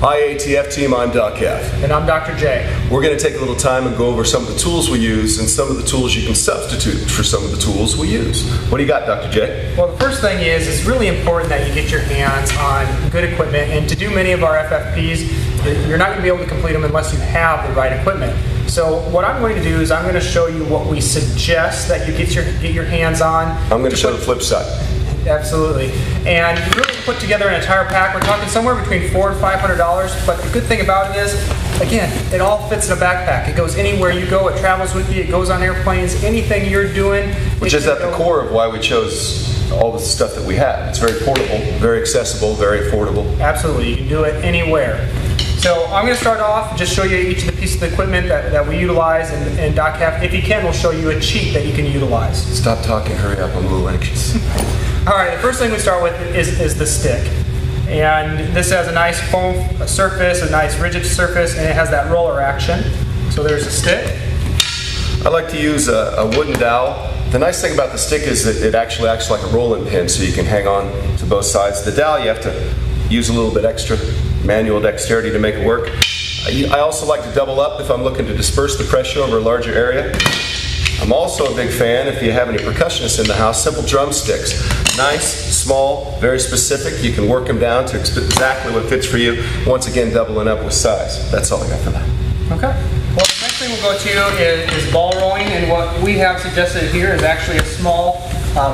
Hi ATF team, I'm Doc Heff. And I'm Dr. J. We're going to take a little time and go over some of the tools we use and some of the tools you can substitute for some of the tools we use. What do you got, Dr. J? Well, the first thing is it's really important that you get your hands on good equipment, and to do many of our FFPs, you're not going to be able to complete them unless you have the right equipment. So what I'm going to do is I'm going to show you what we suggest that you get your hands on. I'm going to show the flip side. Absolutely. And you really put together an entire pack. We're talking somewhere between $400 and $500, but the good thing about it is, again, it all fits in a backpack. It goes anywhere you go, it travels with you, it goes on airplanes, anything you're doing. Which is at the core of why we chose all the stuff that we have. It's very portable, very accessible, very affordable. Absolutely, you can do it anywhere. So I'm going to start off, just show you each of the pieces of equipment that we utilize, and Doc Heff, if he can, will show you a cheat that you can utilize. Stop talking, hurry up, I'm a little anxious. All right, the first thing we start with is the stick. And this has a nice foam surface, a nice rigid surface, and it has that roller action. So there's a stick. I like to use a wooden dowel. The nice thing about the stick is that it actually acts like a rolling pin, so you can hang on to both sides. The dowel, you have to use a little bit extra manual dexterity to make it work. I also like to double up if I'm looking to disperse the pressure over a larger area. I'm also a big fan, if you have any percussionists in the house, simple drumsticks. Nice, small, very specific. You can work them down to exactly what fits for you. Once again, doubling up with size. That's all I got for that. Okay. Well, the next thing we'll go to is ball rolling, and what we have suggested here is actually a small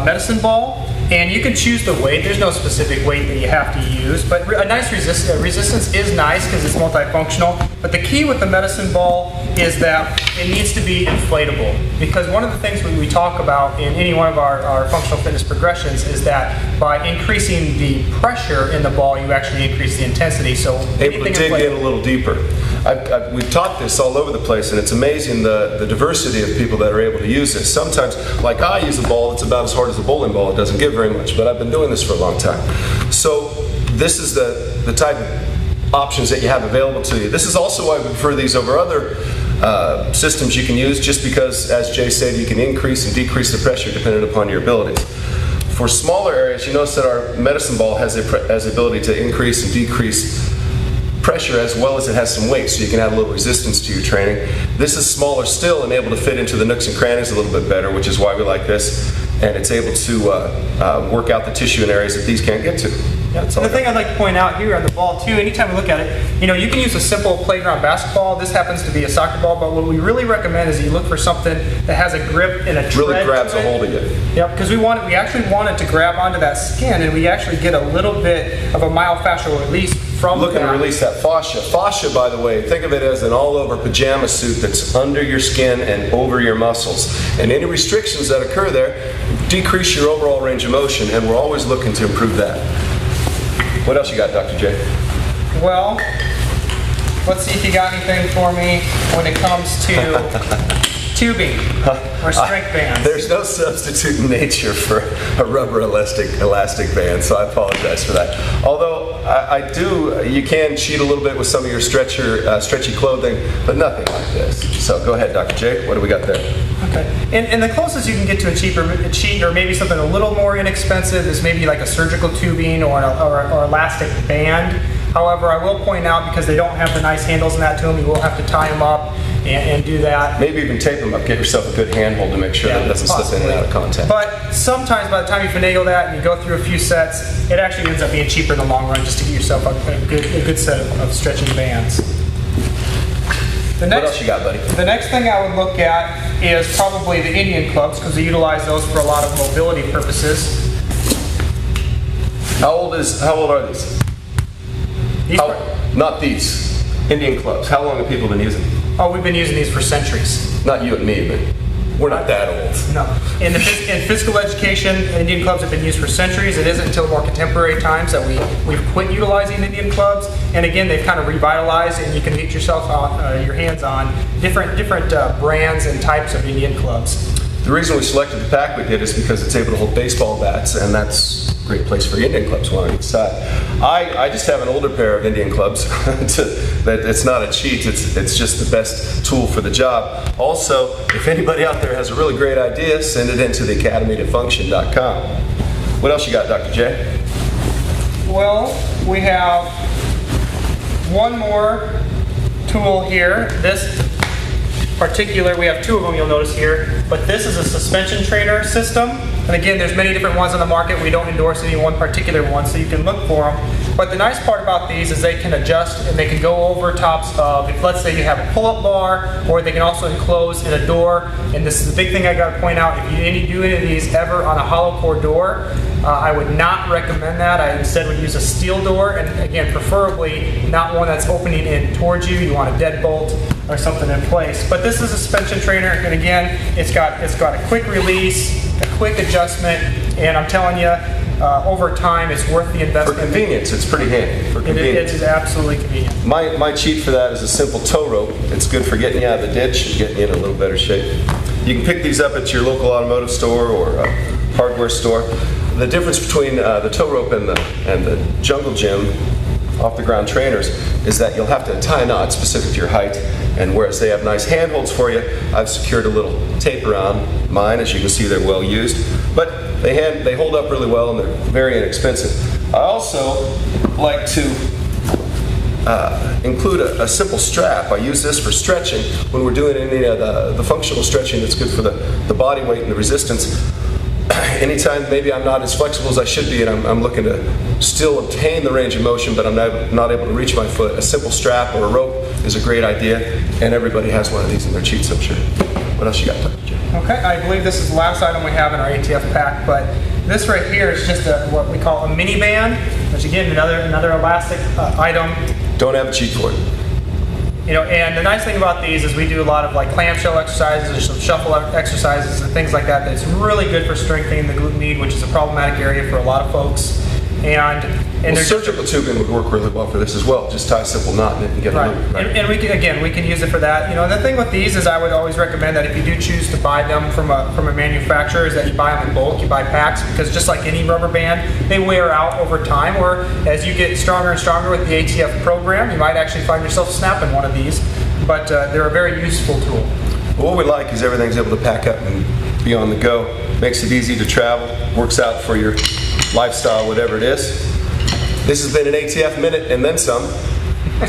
medicine ball. And you can choose the weight. There's no specific weight that you have to use, but a nice resistance is nice because it's multifunctional. But the key with the medicine ball is that it needs to be inflatable, because one of the things we talk about in any one of our functional fitness progressions is that by increasing the pressure in the ball, you actually increase the intensity. So able to dig in a little deeper. We've taught this all over the place, and it's amazing the diversity of people that are able to use this. Sometimes, like I use a ball that's about as hard as a bowling ball. It doesn't give very much, but I've been doing this for a long time. So this is the type of options that you have available to you. This is also why we prefer these over other systems you can use, just because, as Jay said, you can increase and decrease the pressure depending upon your abilities. For smaller areas, you notice that our medicine ball has the ability to increase and decrease pressure as well as it has some weight, so you can add a little resistance to your training. This is smaller still and able to fit into the nooks and crannies a little bit better, which is why we like this, and it's able to work out the tissue in areas that these can't get to. Yep. The thing I'd like to point out here on the ball too, anytime we look at it, you can use a simple playground basketball. This happens to be a soccer ball, but what we really recommend is you look for something that has a grip and a tread. Really grabs a hold of you. Yep, because we actually want it to grab onto that skin, and we actually get a little bit of a myofascial release from that. Looking to release that fascia. Fascia, by the way, think of it as an all-over pajama suit that's under your skin and over your muscles. And any restrictions that occur there decrease your overall range of motion, and we're always looking to improve that. What else you got, Dr. J? Well, let's see if you got anything for me when it comes to tubing or strength bands. There's no substitute in nature for a rubber elastic band, so I apologize for that. Although you can cheat a little bit with some of your stretchy clothing, but nothing like this. So go ahead, Dr. J. What do we got there? Okay. And the closest you can get to a cheat, or maybe something a little more inexpensive, is maybe like a surgical tubing or elastic band. However, I will point out, because they don't have the nice handles in that to them, you will have to tie them up and do that. Maybe even tape them up. Get yourself a good handhold to make sure that it doesn't slip in and out of contact. But sometimes by the time you finagle that and you go through a few sets, it actually ends up being cheaper in the long run just to get yourself a good set of stretching bands. What else you got, buddy? The next thing I would look at is probably the Indian clubs, because we utilize those for a lot of mobility purposes. How old are these? Not these. Indian clubs. How long have people been using them? Oh, we've been using these for centuries. Not you and me, but we're not that old. No. In physical education, Indian clubs have been used for centuries. It isn't until more contemporary times that we've quit utilizing Indian clubs. And again, they've kind of revitalized, and you can get yourself your hands on different brands and types of Indian clubs. The reason we selected the pack we did is because it's able to hold baseball bats, and that's a great place for Indian clubs, one on each side. I just have an older pair of Indian clubs. It's not a cheat, it's just the best tool for the job. Also, if anybody out there has a really great idea, send it into the academy2function.com. What else you got, Dr. J? Well, we have one more tool here. This particular, we have two of them you'll notice here, but this is a suspension trainer system. And again, there's many different ones on the market. We don't endorse any one particular one, so you can look for them. But the nice part about these is they can adjust and they can go over tops of, if let's say you have a pull-up bar, or they can also enclose in a door. And this is the big thing I gotta point out, if you do any of these ever on a hollow core door, I would not recommend that. I instead would use a steel door, and again, preferably not one that's opening in towards you. You want a deadbolt or something in place. But this is a suspension trainer, and again, it's got a quick release, a quick adjustment, and I'm telling you, over time, it's worth the investment. For convenience, it's pretty handy. For convenience. It is absolutely convenient. My cheat for that is a simple tow rope. It's good for getting you out of the ditch and getting you in a little better shape. You can pick these up at your local automotive store or hardware store. The difference between the tow rope and the jungle gym off the ground trainers is that you'll have to tie a knot specific to your height, and whereas they have nice handholds for you, I've secured a little tape around mine. As you can see, they're well used, but they hold up really well and they're very inexpensive. I also like to include a simple strap. I use this for stretching when we're doing any of the functional stretching that's good for the body weight and the resistance. Anytime maybe I'm not as flexible as I should be and I'm looking to still obtain the range of motion, but I'm not able to reach my foot, a simple strap or a rope is a great idea, and everybody has one of these in their cheats, I'm sure. What else you got, Jim? Okay, I believe this is the last item we have in our ATF pack, but this right here is just what we call a mini band, which again, another elastic item. Don't have a cheat for it. You know, and the nice thing about these is we do a lot of like clamshell exercises or some shuffle exercises and things like that. That's really good for strengthening the glute med, which is a problematic area for a lot of folks. And surgical tubing would work really well for this as well. Just tie a simple knot in it and get right. a loop. Right. And we can use it for that. You know, the thing with these is I would always recommend that if you do choose to buy them from a manufacturer, is that you buy them in bulk, you buy packs, because just like any rubber band, they wear out over time. Or as you get stronger and stronger with the ATF program, you might actually find yourself snapping one of these. But they're a very useful tool. Well, what we like is everything's able to pack up and be on the go. Makes it easy to travel. Works out for your lifestyle, whatever it is. This has been an ATF Minute and then some.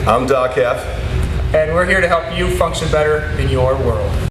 I'm Doc Heff. And we're here to help you function better in your world.